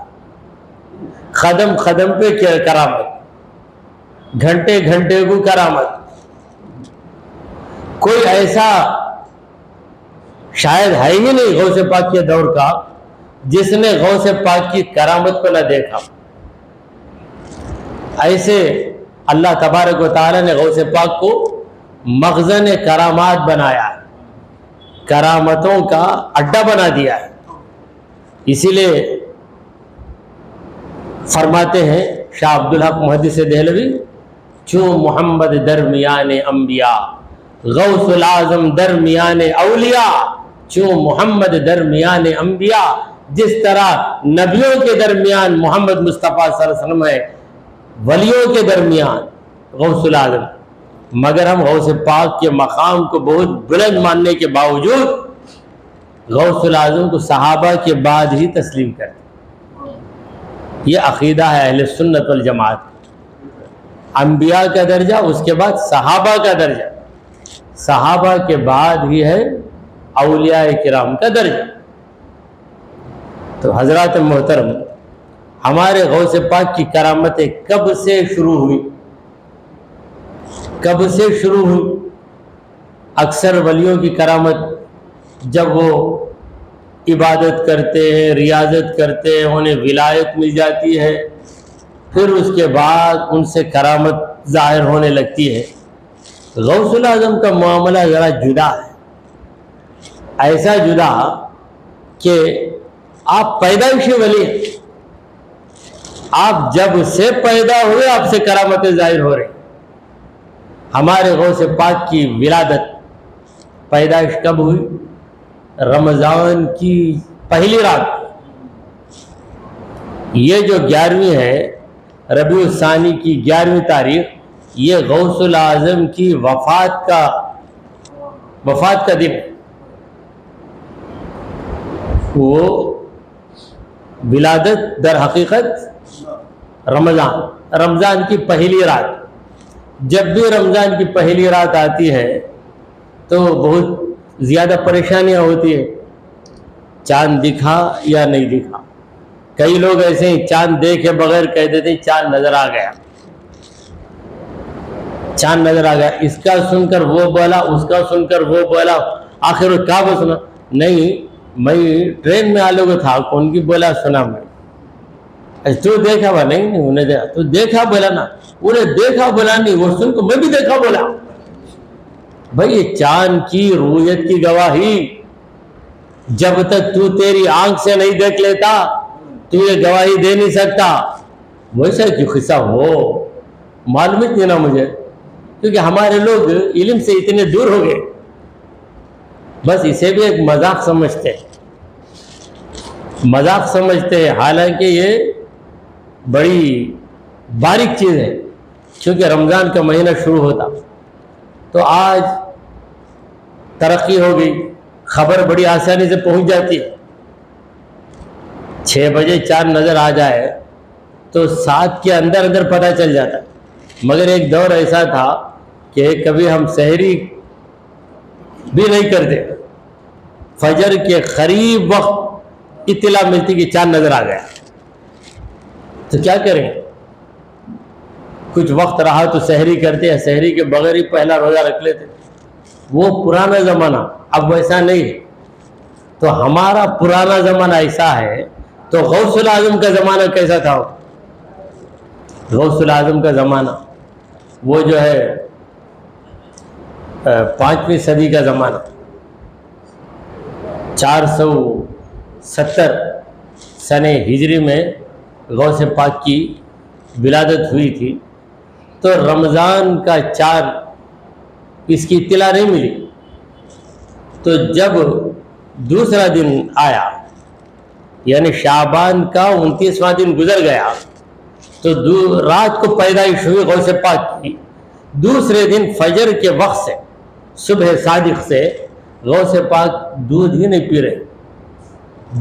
قدم قدم پہ کرامت, گھنٹے گھنٹے کو کرامت. کوئی ایسا شاید ہے ہی نہیں غوث پاک کے دور کا جس نے غوث پاک کی کرامت کو نہ دیکھا. ایسے اللہ تبارک و تعالیٰ نے غوث پاک کو مخزن کرامات بنایا, کرامتوں کا اڈا بنا دیا ہے. اسی لیے فرماتے ہیں شاہ عبدالحق محدث دہلوی, چون محمد درمیان انبیاء, غوث الاعظم درمیان اولیاء, چون محمد درمیان انبیاء. جس طرح نبیوں کے درمیان محمد مصطفیٰ صلی اللہ علیہ وسلم ہے, ولیوں کے درمیان غوث الاعظم. مگر ہم غوث پاک کے مقام کو بہت بلند ماننے کے باوجود غوث الاعظم کو صحابہ کے بعد ہی تسلیم کرتے. یہ عقیدہ ہے اہل سنت والجماعت. انبیاء کا درجہ، اس کے بعد صحابہ کا درجہ، صحابہ کے بعد ہی ہے اولیاء کرام کا درجہ۔ تو حضرات محترم، ہمارے غوث پاک کی کرامتیں کب سے شروع ہوئی؟ کب سے شروع ہوئی؟ اکثر ولیوں کی کرامت جب وہ عبادت کرتے ہیں، ریاضت کرتے ہیں، انہیں ولایت مل جاتی ہے، پھر اس کے بعد ان سے کرامت ظاہر ہونے لگتی ہے۔ غوث الاعظم کا معاملہ ذرا جدا ہے، ایسا جدا کہ آپ پیدائشی ولی ہیں، آپ جب سے پیدا ہوئے آپ سے کرامتیں ظاہر ہو رہی۔ ہمارے غوث پاک کی ولادت، پیدائش کب ہوئی؟ رمضان کی پہلی رات۔ یہ جو 11ویں ہے ربیع الثانی کی 11ویں تاریخ، یہ غوث الاعظم کی وفات کا دن ہے۔ وہ ولادت در حقیقت رمضان کی پہلی رات۔ جب بھی رمضان کی پہلی رات آتی ہے تو بہت زیادہ پریشانیاں ہوتی ہیں، چاند دکھا یا نہیں دکھا۔ کئی لوگ ایسے ہی چاند دیکھے بغیر کہہ دیتے ہیں چاند نظر آ گیا، چاند نظر آ گیا، اس کا سن کر وہ بولا، اس کا سن کر وہ بولا، آخر وہ کیا سنا؟ نہیں، میں ٹرین میں آلوگا تھا، کون کی بولا سنا میں۔ تو دیکھا با؟ نہیں انہیں دیکھا، تو دیکھا بولا نا، انہیں دیکھا بولا نہیں، وہ سن کو میں بھی دیکھا بولا۔ بھائی یہ چاند کی رؤیت کی گواہی جب تک تو تیری آنکھ سے نہیں دیکھ لیتا تو یہ گواہی دے نہیں سکتا۔ ویسا کیوں قصہ ہو معلوم ہی نہیں نا مجھے، کیونکہ ہمارے لوگ علم سے اتنے دور ہو گئے، بس اسے بھی ایک مذاق سمجھتے ہیں، مذاق سمجھتے ہیں، حالانکہ یہ بڑی باریک چیز ہے۔ کیونکہ رمضان کا مہینہ شروع ہوتا تو آج ترقی ہو گئی، خبر بڑی آسانی سے پہنچ جاتی ہے۔ 6 بجے چاند نظر آ جائے تو 7 کے اندر پتہ چل جاتا۔ مگر ایک دور ایسا تھا کہ کبھی ہم سحری بھی نہیں کرتے، فجر کے قریب وقت اطلاع ملتی کہ چاند نظر آ گیا، تو کیا کریں؟ کچھ وقت رہا تو سحری کرتے ہیں، سحری کے بغیر ہی پہلا روزہ رکھ لیتے۔ وہ پرانا زمانہ، اب ویسا نہیں۔ تو ہمارا پرانا زمانہ ایسا ہے، تو غوث الاعظم کا زمانہ کیسا تھا؟ غوث الاعظم کا زمانہ وہ جو ہے 5ویں صدی کا زمانہ، 470 سن ہجری میں غوث پاک کی ولادت ہوئی تھی۔ تو رمضان کا 4 اس کی اطلاع نہیں ملی، تو جب دوسرا دن آیا یعنی شعبان کا 29واں دن گزر گیا تو رات کو پیدائش ہوئی غوث پاک کی۔ دوسرے دن فجر کے وقت سے، صبح صادق سے غوث پاک دودھ ہی نہیں پی رہے،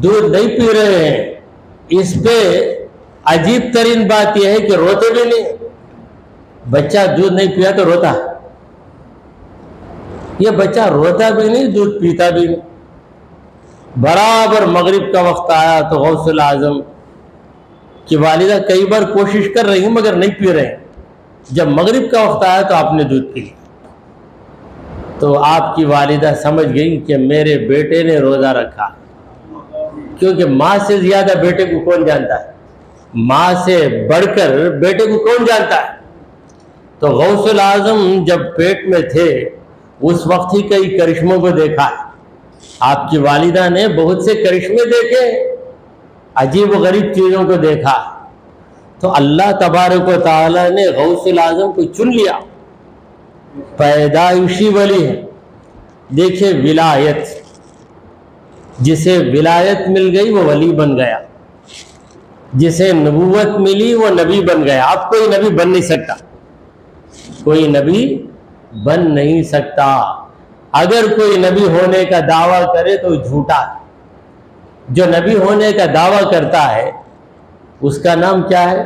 دودھ نہیں پی رہے ہیں۔ اس پہ عجیب ترین بات یہ ہے کہ روتے بھی نہیں۔ بچہ دودھ نہیں پیا تو روتا ہے، یہ بچہ روتا بھی نہیں، دودھ پیتا بھی نہیں۔ برابر مغرب کا وقت آیا تو غوث الاعظم کی والدہ کئی بار کوشش کر رہی ہیں مگر نہیں پی رہے ہیں۔ جب مغرب کا وقت آیا تو آپ نے دودھ پی لیا، تو آپ کی والدہ سمجھ گئی کہ میرے بیٹے نے روزہ رکھا، کیونکہ ماں سے زیادہ بیٹے کو کون جانتا ہے، ماں سے بڑھ کر بیٹے کو کون جانتا ہے۔ تو غوث الاعظم جب پیٹ میں تھے اس وقت ہی کئی کرشموں کو دیکھا ہے۔ آپ کی والدہ نے بہت سے کرشمے دیکھے، عجیب و غریب چیزوں کو دیکھا، تو اللہ تبارک و تعالی نے غوث الاعظم کو چن لیا، پیدائشی ولی ہے۔ دیکھیں ولایت، جسے ولایت مل گئی وہ ولی بن گیا، جسے نبوت ملی وہ نبی بن گیا۔ اب کوئی نبی بن نہیں سکتا، کوئی نبی بن نہیں سکتا۔ اگر کوئی نبی ہونے کا دعویٰ کرے تو جھوٹا ہے۔ جو نبی ہونے کا دعویٰ کرتا ہے اس کا نام کیا ہے؟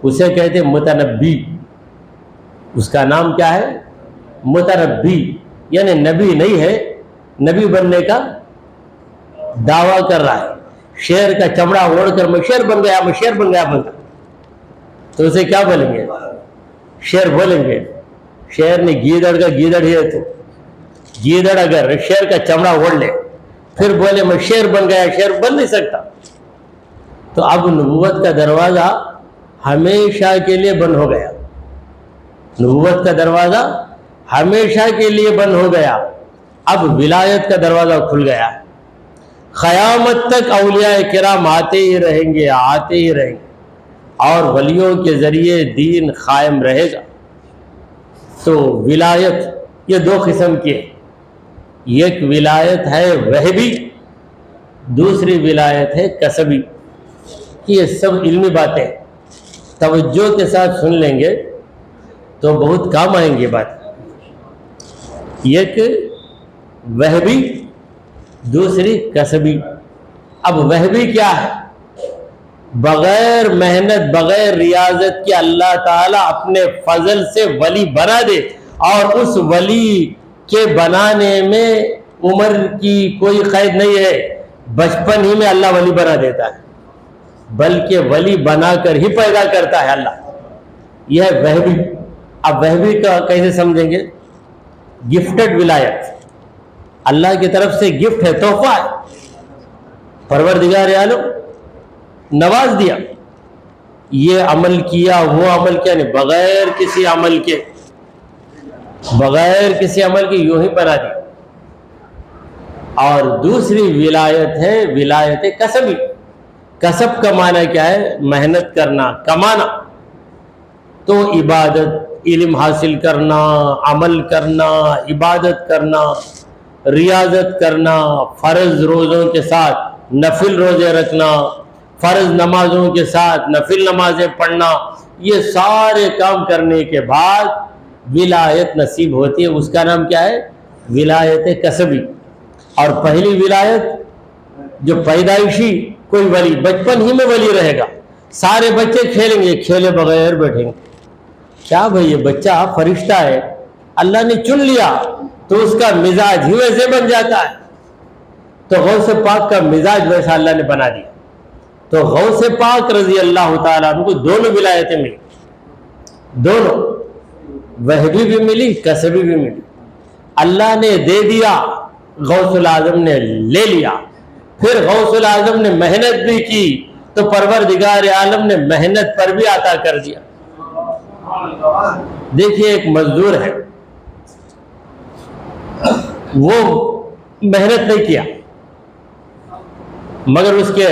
اسے کہتے ہیں متنبی۔ اس کا نام کیا ہے؟ متربی، یعنی نبی نہیں ہے، نبی بننے کا دعویٰ کر رہا ہے، شیر کا چمڑا اوڑھ کر میں شیر بن گیا، میں شیر بن گیا بنتا، تو اسے کیا بولیں گے؟ شیر بولیں گے۔ شیر نے گیدڑ کا گیدڑ ہی ہے، تو گیدڑ اگر شیر کا چمڑا اوڑھ لے پھر بولے میں شیر بن گیا، شیر بن نہیں سکتا۔ تو اب نبوت کا دروازہ ہمیشہ کے لیے بند ہو گیا، نبوت کا دروازہ ہمیشہ کے لیے بند ہو گیا، اب ولایت کا دروازہ کھل گیا۔ قیامت تک اولیاء کرام آتے ہی رہیں گے، آتے ہی رہیں گے، اور ولیوں کے ذریعے دین قائم رہے گا۔ تو ولایت یہ دو قسم کی ہے، ایک ولایت ہے وہبی، دوسری ولایت ہے کسبی۔ یہ سب علمی باتیں توجہ کے ساتھ سن لیں گے تو بہت کام آئیں گے بات۔ ایک وہبی، دوسری کسبی۔ اب وہبی کیا ہے؟ بغیر محنت، بغیر ریاضت کے اللہ تعالیٰ اپنے فضل سے ولی بنا دے، اور اس ولی کے بنانے میں عمر کی کوئی قید نہیں ہے، بچپن ہی میں اللہ ولی بنا دیتا ہے، بلکہ ولی بنا کر ہی پیدا کرتا ہے اللہ۔ یہ ہے وہبی۔ اب وہبی کا کیسے سمجھیں گے؟ گفٹڈ ولایت، اللہ کی طرف سے گفٹ ہے، تحفہ ہے، پروردگار عالم نواز دیا، یہ عمل کیا، وہ عمل کیا، نہیں، بغیر کسی عمل کے، بغیر کسی عمل کے یوں ہی بنا دیا۔ اور دوسری ولایت ہے ولایت کسبی۔ کسب کا معنی کیا ہے؟ محنت کرنا، کمانا۔ تو عبادت، علم حاصل کرنا، عمل کرنا، عبادت کرنا، ریاضت کرنا، فرض روزوں کے ساتھ نفل روزے رکھنا، فرض نمازوں کے ساتھ نفل نمازیں پڑھنا، یہ سارے کام کرنے کے بعد ولایت نصیب ہوتی ہے۔ اس کا نام کیا ہے؟ ولایت کسبی۔ اور پہلی ولایت جو پیدائشی، کوئی ولی بچپن ہی میں ولی رہے گا، سارے بچے کھیلیں گے، کھیلے بغیر بیٹھیں گے، کیا بھئی یہ بچہ فرشتہ ہے، اللہ نے چن لیا تو اس کا مزاج ہی ویسے بن جاتا ہے۔ تو غوث پاک کا مزاج ویسا اللہ نے بنا دیا۔ تو غوث پاک رضی اللہ تعالیٰ عنہ کو دونوں ولایتیں ملی، دونوں، وہبی بھی ملی، کسبی بھی ملی۔ اللہ نے دے دیا، غوث العظم نے لے لیا، پھر غوث العظم نے محنت بھی کی تو پروردگار عالم نے محنت پر بھی عطا کر دیا۔ دیکھیے ایک مزدور ہے، وہ محنت نہیں کیا، مگر اس کے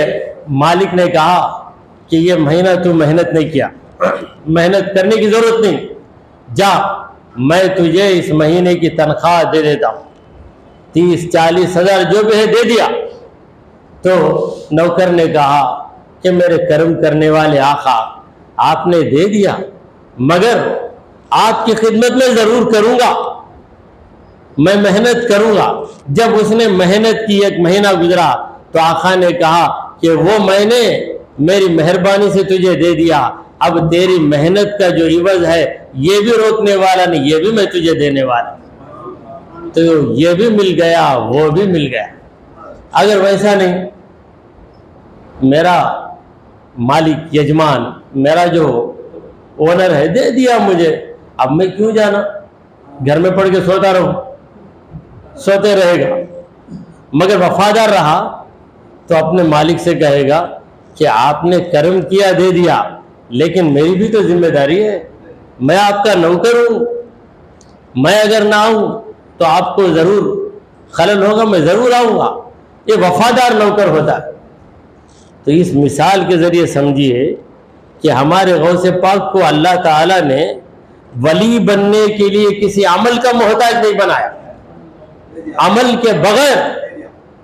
مالک نے کہا کہ یہ مہینہ تو محنت نہیں کیا، محنت کرنے کی ضرورت نہیں، جا میں تجھے اس مہینے کی تنخواہ دے دیتا ہوں، 30-40 ہزار جو بھی ہے دے دیا۔ تو نوکر نے کہا کہ میرے کرم کرنے والے آقا، آپ نے دے دیا، مگر آپ کی خدمت میں ضرور کروں گا، میں محنت کروں گا۔ جب اس نے محنت کی، ایک مہینہ گزرا، تو آقا نے کہا کہ وہ میں نے میری مہربانی سے تجھے دے دیا، اب تیری محنت کا جو عوض ہے یہ بھی روکنے والا نہیں، یہ بھی میں تجھے دینے والا۔ تو یہ بھی مل گیا، وہ بھی مل گیا۔ اگر ویسا نہیں، میرا مالک، یجمان، میرا جو اونر ہے دے دیا مجھے، اب میں کیوں جانا، گھر میں پڑھ کے سوتا رہوں، سوتے رہے گا، مگر وفادار رہا تو اپنے مالک سے کہے گا کہ آپ نے کرم کیا، دے دیا، لیکن میری بھی تو ذمہ داری ہے، میں آپ کا نوکر ہوں، میں اگر نہ آؤں تو آپ کو ضرور خلل ہوگا، میں ضرور آؤں گا۔ یہ وفادار نوکر ہوتا ہے۔ تو اس مثال کے ذریعے سمجھیے کہ ہمارے غوث پاک کو اللہ تعالیٰ نے ولی بننے کے لیے کسی عمل کا محتاج نہیں بنایا، عمل کے بغیر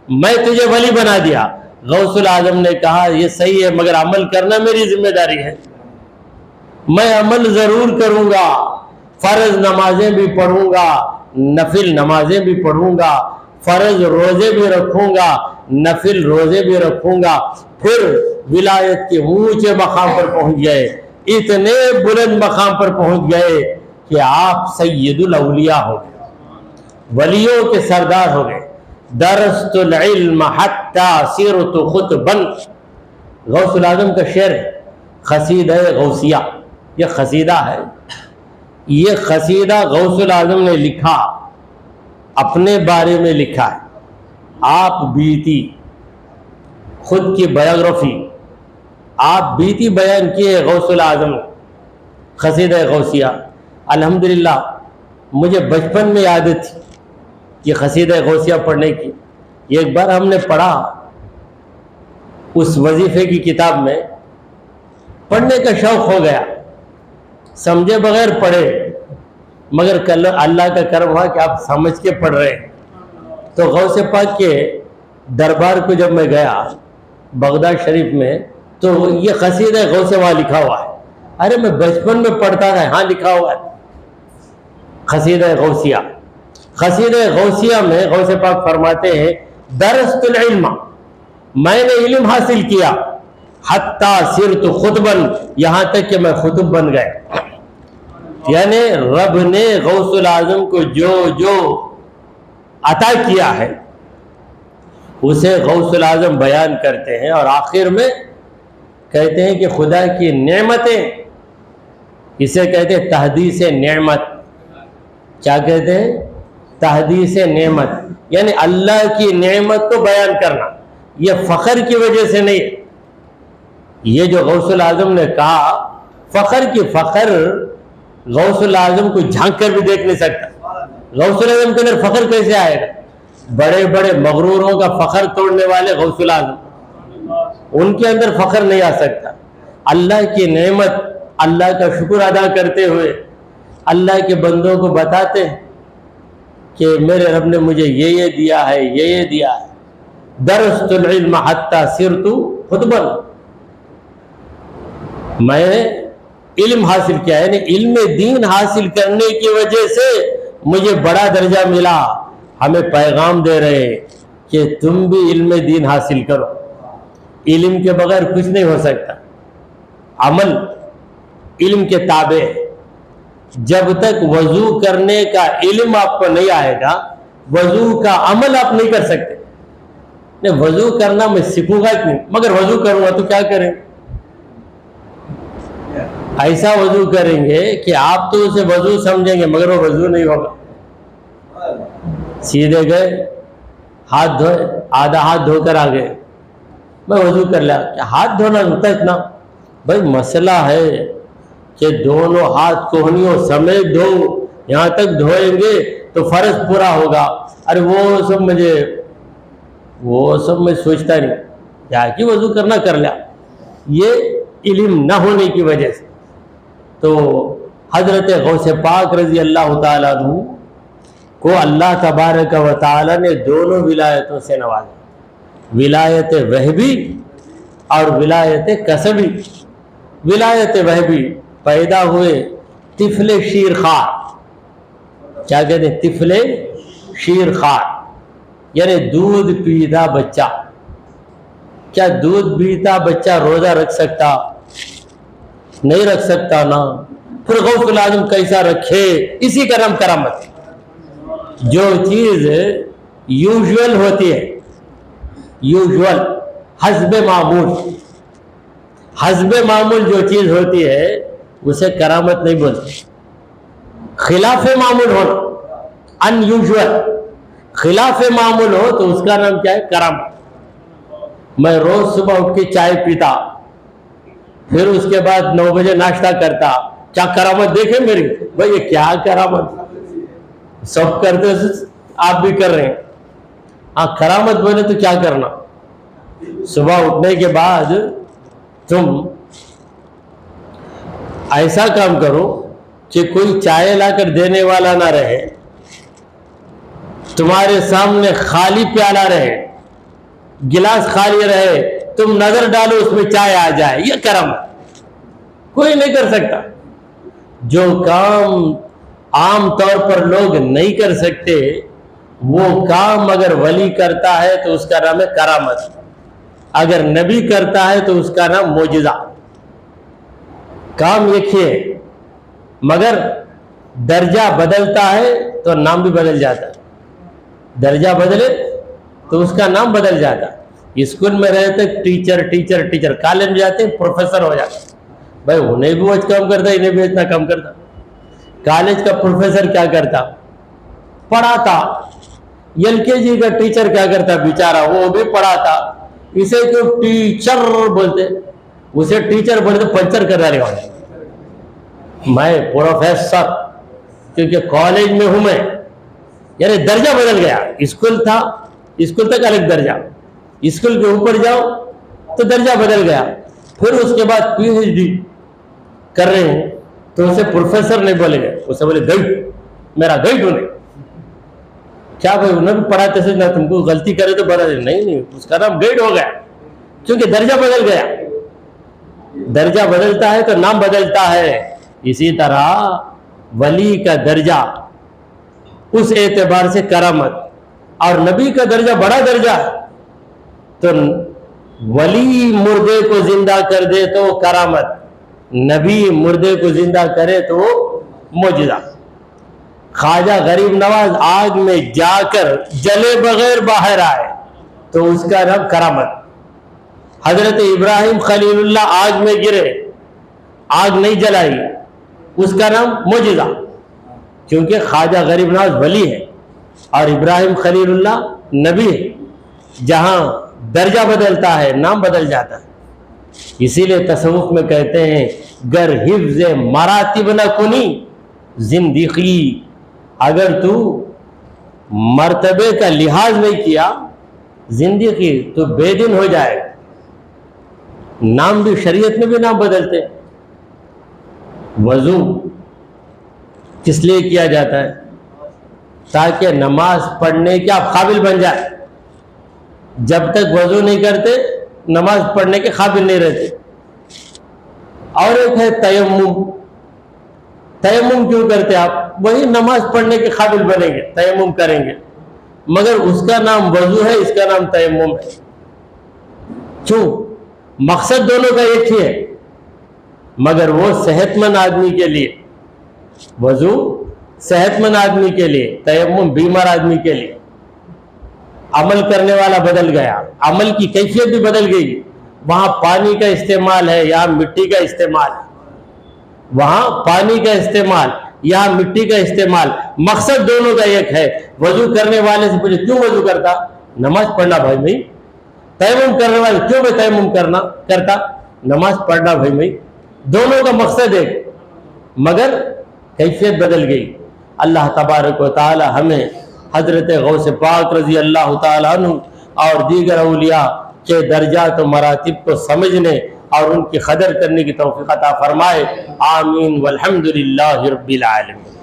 میں تجھے ولی بنا دیا۔ غوث العظم نے کہا یہ صحیح ہے، مگر عمل کرنا میری ذمہ داری ہے، میں عمل ضرور کروں گا، فرض نمازیں بھی پڑھوں گا، نفل نمازیں بھی پڑھوں گا، فرض روزے بھی رکھوں گا، نفل روزے بھی رکھوں گا۔ پھر ولایت کے اونچے مقام پر پہنچ گئے، اتنے بلند مقام پر پہنچ گئے کہ آپ سید الاولیاء ہو گئے، ولیوں کے سردار ہو گئے. درست العلم حتی صرت خطبا، غوث العظم کا شعر ہے، قصیدہ غوثیہ. یہ قصیدہ ہے، یہ قصیدہ غوث العظم نے لکھا، اپنے بارے میں لکھا ہے. آپ بیتی، خود کی بایوگرافی، آپ بیتی بیان کی ہے غوث العظم نے، قصیدہ غوثیہ. الحمدللہ مجھے بچپن میں عادت تھی یہ قصیدہ غوثیہ پڑھنے کی. ایک بار ہم نے پڑھا اس وظیفے کی کتاب میں، پڑھنے کا شوق ہو گیا، سمجھے بغیر پڑھے، مگر اللہ کا کرم ہوا کہ آپ سمجھ کے پڑھ رہے ہیں. تو غوث پاک کے دربار کو جب میں گیا بغداد شریف میں، تو یہ قصیدہ غوث وہاں لکھا ہوا ہے. ارے میں بچپن میں پڑھتا تھا، ہاں لکھا ہوا ہے قصیدہ غوثیہ. قصیدہ غوثیہ میں غوث پاک فرماتے ہیں درست العلم، میں نے علم حاصل کیا، حتی صرت خطبا، یہاں تک کہ میں خطب بن گئے. یعنی رب نے غوث العظم کو جو جو عطا کیا ہے اسے غوث العظم بیان کرتے ہیں، اور آخر میں کہتے ہیں کہ خدا کی نعمتیں، اسے کہتے ہیں تحدیث نعمت. کیا کہتے ہیں؟ تحدیث نعمت، یعنی اللہ کی نعمت کو بیان کرنا. یہ فخر کی وجہ سے نہیں، یہ جو غوث العظم نے کہا فخر کی، فخر غوث العظم کو جھانک کر بھی دیکھ نہیں سکتا. غوث العظم کے اندر فخر کیسے آئے گا؟ بڑے بڑے مغروروں کا فخر توڑنے والے غوث العظم، ان کے اندر فخر نہیں آ سکتا. اللہ کی نعمت، اللہ کا شکر ادا کرتے ہوئے اللہ کے بندوں کو بتاتے ہیں کہ میرے رب نے مجھے یہ دیا ہے، یہ دیا ہے. درست العلم حتی صرت خطبا، میں نے علم حاصل کیا، یعنی علم دین حاصل کرنے کی وجہ سے مجھے بڑا درجہ ملا. ہمیں پیغام دے رہے کہ تم بھی علم دین حاصل کرو. علم کے بغیر کچھ نہیں ہو سکتا. عمل علم کے تابع ہے. جب تک وضو کرنے کا علم آپ کو نہیں آئے گا، وضو کا عمل آپ نہیں کر سکتے. نہیں، وضو کرنا میں سیکھوں گا نہیں، مگر وضو کروں گا تو کیا کریں؟ ایسا وضو کریں گے کہ آپ تو اسے وضو سمجھیں گے مگر وہ وضو نہیں ہوگا. سیدھے گئے، ہاتھ دھوئے، آدھا ہاتھ دھو کر آ گئے، میں وضو کر لیا. کہ ہاتھ دھونا ہوتا اتنا؟ بھائی مسئلہ ہے کہ دونوں ہاتھ کوہنیوں سمیت دھو، یہاں تک دھوئیں گے تو فرض پورا ہوگا. ارے وہ سب میں سوچتا نہیں، کیا کہ وضو کرنا کر لیا. یہ علم نہ ہونے کی وجہ سے. تو حضرت غوث پاک رضی اللہ تعالیٰ عنہ کو اللہ تبارک و تعالیٰ نے دونوں ولایتوں سے نوازا، ولایت وہبی اور ولایت کسبی. ولایت وہبی، پیدا ہوئے طفل شیر خوار. کیا کہتے ہیں؟ طفل شیر خوار، یعنی دودھ پیتا بچہ. کیا دودھ پیتا بچہ روزہ رکھ سکتا؟ نہیں رکھ سکتا نا. پھر غوث العظم کیسا رکھے؟ اسی کا نام کرامت. جو چیز یوزول ہوتی ہے، یوزول حسب معمول، حسب معمول جو چیز ہوتی ہے اسے کرامت نہیں بولتے. خلاف معمول ہونا، ان یوزول، خلاف معمول ہو تو اس کا نام کیا ہے؟ کرامت. میں روز صبح اٹھ کے چائے پیتا، پھر اس کے بعد 9 بجے ناشتہ کرتا، کیا کرامت دیکھیں میری؟ بھائی یہ کیا کرامت؟ سب کرتے آپ بھی کر رہے ہیں. ہاں کرامت بولے تو کیا کرنا؟ صبح اٹھنے کے بعد تم ایسا کام کرو کہ کوئی چائے لا کر دینے والا نہ رہے، تمہارے سامنے خالی پیالہ رہے، گلاس خالی رہے، تم نظر ڈالو اس میں چائے آ جائے. یہ کرامت کوئی نہیں کر سکتا. جو کام عام طور پر لوگ نہیں کر سکتے وہ کام اگر ولی کرتا ہے تو اس کا نام ہے کرامت. اگر نبی کرتا ہے تو اس کا نام معجزہ. کام ایک ہی ہے، مگر درجہ بدلتا ہے تو نام بھی بدل جاتا ہے. درجہ بدلے تو اس کا نام بدل جاتا ہے. اسکول میں رہتے ٹیچر ٹیچر ٹیچر، کالج میں جاتے پروفیسر ہو جاتے. بھائی انہیں بھی وہ کم کرتا، انہیں بھی اتنا کم کرتا. کالج کا پروفیسر کیا کرتا؟ پڑھاتا. ایل کے جی کا ٹیچر کیا کرتا بیچارہ؟ وہ بھی پڑھاتا. اسے کیوں ٹیچر بولتے؟ اسے ٹیچر بولتے پنچر کرنا رہے ہونے. میں پروفیسر کیونکہ کالج میں ہوں میں، یعنی درجہ بدل گیا. اسکول تھا، اسکول تک الگ درجہ، اسکول کے اوپر جاؤ تو درجہ بدل گیا. پھر اس کے بعد پی ایچ ڈی کر رہے ہیں تو اسے پروفیسر نہیں بولے گا، اسے بولے گائیڈ، میرا گائیڈ ہونے. کیا بھائی انہیں بھی پڑھاتے سے نہ تم کو غلطی کرے تو بتا دے. نہیں، اس کا نام گائیڈ ہو گیا کیونکہ درجہ بدل گیا. درجہ بدلتا ہے تو نام بدلتا ہے. اسی طرح ولی کا درجہ اس اعتبار سے کرامت، اور نبی کا درجہ بڑا درجہ ہے. تو ولی مردے کو زندہ کر دے تو کرامت، نبی مردے کو زندہ کرے تو معجزہ. خواجہ غریب نواز آگ میں جا کر جلے بغیر باہر آئے تو اس کا نام کرامت. حضرت ابراہیم خلیل اللہ آگ میں گرے، آگ نہیں جلائی، اس کا نام معجزہ. کیونکہ خواجہ غریب نواز ولی ہے اور ابراہیم خلیل اللہ نبی ہے. جہاں درجہ بدلتا ہے نام بدل جاتا ہے. اسی لیے تصوف میں کہتے ہیں گر حفظ مراتب نہ کنی زندگی، اگر تو مرتبے کا لحاظ نہیں کیا زندگی تو بے دین ہو جائے. نام بھی شریعت میں بھی نام بدلتے. وضو کس لیے کیا جاتا ہے؟ تاکہ نماز پڑھنے کے آپ قابل بن جائے. جب تک وضو نہیں کرتے نماز پڑھنے کے قابل نہیں رہتے. اور ایک ہے تیمم. تیمم کیوں کرتے آپ؟ وہی نماز پڑھنے کے قابل بنیں گے، تیمم کریں گے. مگر اس کا نام وضو ہے، اس کا نام تیمم ہے. کیوں؟ مقصد دونوں کا ایک ہی ہے، مگر وہ صحت مند آدمی کے لیے وضو، صحت مند آدمی کے لیے تیمم، بیمار آدمی کے لیے. عمل کرنے والا بدل گیا، عمل کی کیفیت بھی بدل گئی. وہاں پانی کا استعمال ہے، یہاں مٹی کا استعمال ہے. وہاں پانی کا استعمال، یہاں مٹی کا استعمال. مقصد دونوں کا ایک ہے. وضو کرنے والے سے پوچھے کیوں وضو کرتا؟ نماز پڑھنا بھائی بھائی. تیمم کرنے والے کیوں میں تیمم کرتا؟ نماز پڑھنا بھائی بھائی. دونوں کا مقصد ایک، مگر کیفیت بدل گئی. اللہ تبارک و تعالی ہمیں حضرت غوث پاک رضی اللہ تعالیٰ عنہ اور دیگر اولیاء کے درجات و مراتب کو سمجھنے اور ان کی قدر کرنے کی توفیق عطا فرمائے. آمین والحمد للہ رب العالمین.